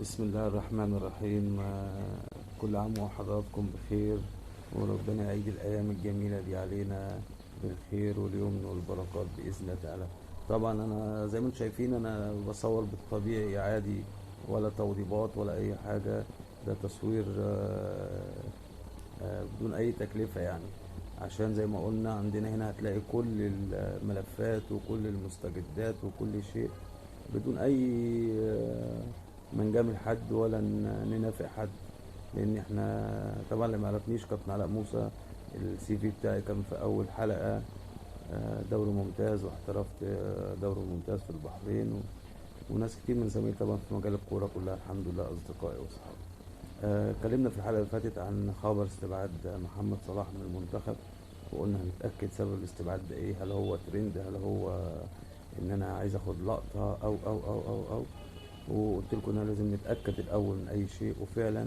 بسم الله الرحمن الرحيم. كل عام وحضراتكم بخير، وربنا يعيد الأيام الجميلة دي علينا بالخير واليمن والبركات بإذن الله تعالى. طبعا أنا زي ما انتم شايفين أنا بصور بالطبيعي عادي، ولا توضيبات ولا أي حاجة. ده تصوير بدون أي تكلفة يعني، عشان زي ما قلنا عندنا هنا هتلاقي كل الملفات وكل المستجدات وكل شيء بدون اي ما نجامل حد ولا ننافق حد. لان احنا طبعا اللي ما يعرفنيش كابتن علاء موسى، السي في بتاعي كان في اول حلقة دوري ممتاز، واحترفت دوري ممتاز في البحرين وناس كتير من زمايلي طبعا في مجال الكورة كلها الحمد لله أصدقائي وأصحابي. اتكلمنا في الحلقة اللي فاتت عن خبر استبعاد محمد صلاح من المنتخب، وقلنا هنتأكد سبب الاستبعاد ده ايه، هل هو ترند، هل هو ان انا عايز اخد لقطة او وقلت لكم ان لازم نتأكد الاول من اي شيء. وفعلا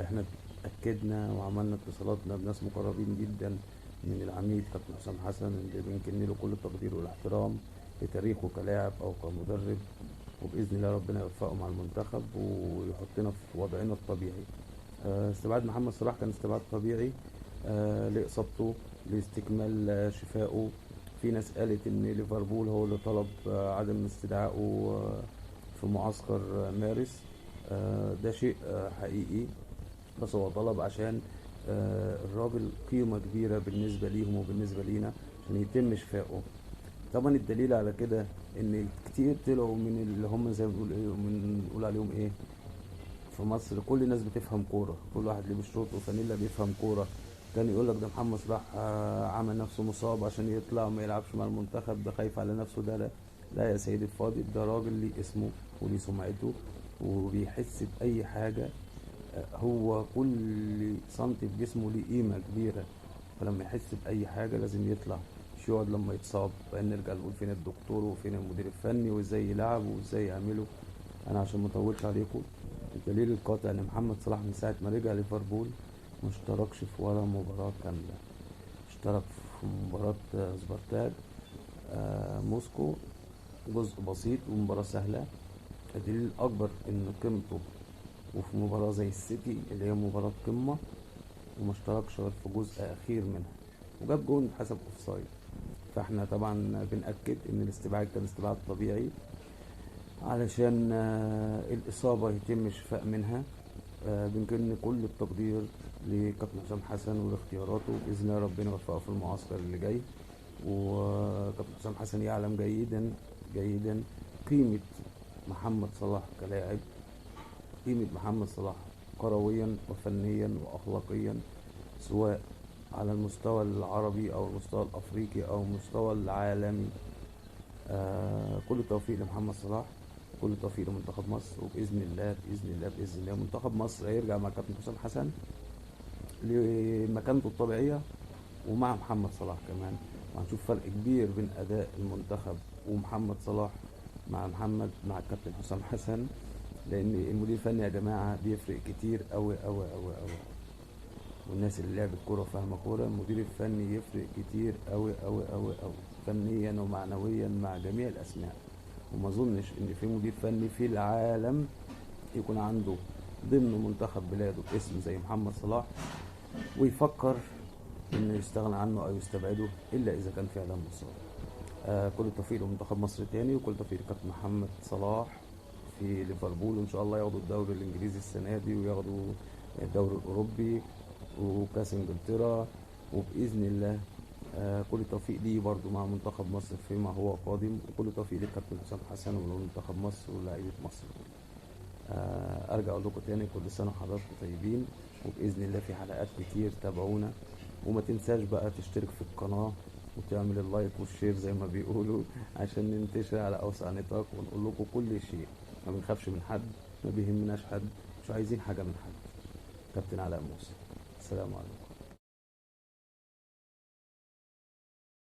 احنا اتأكدنا وعملنا اتصالاتنا بناس مقربين جدا من العميد كابتن حسام حسن اللي بنكن له كل التقدير والاحترام لتاريخه كلاعب او كمدرب، وباذن الله ربنا يوفقه مع المنتخب ويحطنا في وضعنا الطبيعي. استبعاد محمد صلاح كان استبعاد طبيعي لاصابته، لاستكمال شفائه. في ناس قالت ان ليفربول هو اللي طلب عدم استدعائه في معسكر مارس. ده شيء حقيقي، بس هو طلب عشان الراجل قيمة كبيرة بالنسبة ليهم وبالنسبة لينا عشان يتم شفائه. طبعا الدليل على كده ان كتير طلعوا من اللي هم زي ما بنقول ايه، من نقول عليهم ايه في مصر، كل الناس بتفهم كوره، كل واحد لبس شورت وفانيلا بيفهم كوره. كان يقول لك ده محمد صلاح عمل نفسه مصاب عشان يطلع وما يلعبش مع المنتخب، ده خايف على نفسه. ده لا، لا يا سيدي الفاضل، ده راجل ليه اسمه وليه سمعته وبيحس بأي حاجة. هو كل سنتي في جسمه ليه قيمة كبيرة، فلما يحس بأي حاجة لازم يطلع، مش يقعد لما يتصاب بقى نرجع نقول فين الدكتور وفين المدير الفني وازاي يلعب وازاي يعمله. انا عشان ما اطولش عليكم، الدليل القاطع ان محمد صلاح من ساعة ما رجع ليفربول ما اشتركش في ولا مباراة كاملة. اشترك في مباراة سبارتاك موسكو جزء بسيط ومباراة سهلة. الدليل الأكبر إن قيمته وفي مباراة زي السيتي اللي هي مباراة قمة وما اشتركش غير في جزء أخير منها، وجاب جون حسب أوفسايد. فاحنا طبعا بنأكد إن الاستبعاد كان استبعاد طبيعي علشان الإصابة يتم الشفاء منها. بنكن كل التقدير لكابتن حسام حسن ولاختياراته، بإذن الله ربنا يوفقه في المعسكر اللي جاي. وكابتن حسام حسن يعلم جيدا جيدا قيمة محمد صلاح كلاعب، قيمة محمد صلاح كرويا وفنيا وأخلاقيا، سواء على المستوى العربي أو المستوى الأفريقي أو المستوى العالمي. كل التوفيق لمحمد صلاح، كل التوفيق لمنتخب مصر، وبإذن الله بإذن الله بإذن الله منتخب مصر هيرجع مع كابتن حسام حسن لمكانته الطبيعية ومع محمد صلاح كمان. وهنشوف فرق كبير بين أداء المنتخب ومحمد صلاح مع الكابتن حسام حسن، لأن المدير الفني يا جماعة بيفرق كتير أوي أوي أوي أوي. والناس اللي لعبت كورة وفاهمة كورة، المدير الفني يفرق كتير أوي أوي أوي أوي فنيا ومعنويا مع جميع الأسماء. وما أظنش إن في مدير فني في العالم يكون عنده ضمن منتخب بلاده اسم زي محمد صلاح ويفكر إنه يستغنى عنه أو يستبعده إلا إذا كان فعلا مصاب. كل التوفيق لمنتخب مصر تاني، وكل التوفيق لكابتن محمد صلاح في ليفربول، وإن شاء الله ياخدوا الدوري الإنجليزي السنة دي وياخدوا الدوري الأوروبي وكاس انجلترا. وباذن الله كل التوفيق ليه برضو مع منتخب مصر فيما هو قادم، وكل التوفيق للكابتن حسام حسن ومنتخب مصر ولاعيبه مصر كلها. ارجع اقول لكم تاني كل سنه وحضراتكم طيبين، وباذن الله في حلقات كتير تابعونا. وما تنساش بقى تشترك في القناه وتعمل اللايك والشير زي ما بيقولوا عشان ننتشر على اوسع نطاق ونقول لكم كل شيء. ما بنخافش من حد، ما بيهمناش حد، مش عايزين حاجه من حد. كابتن علاء موسى، السلام عليكم.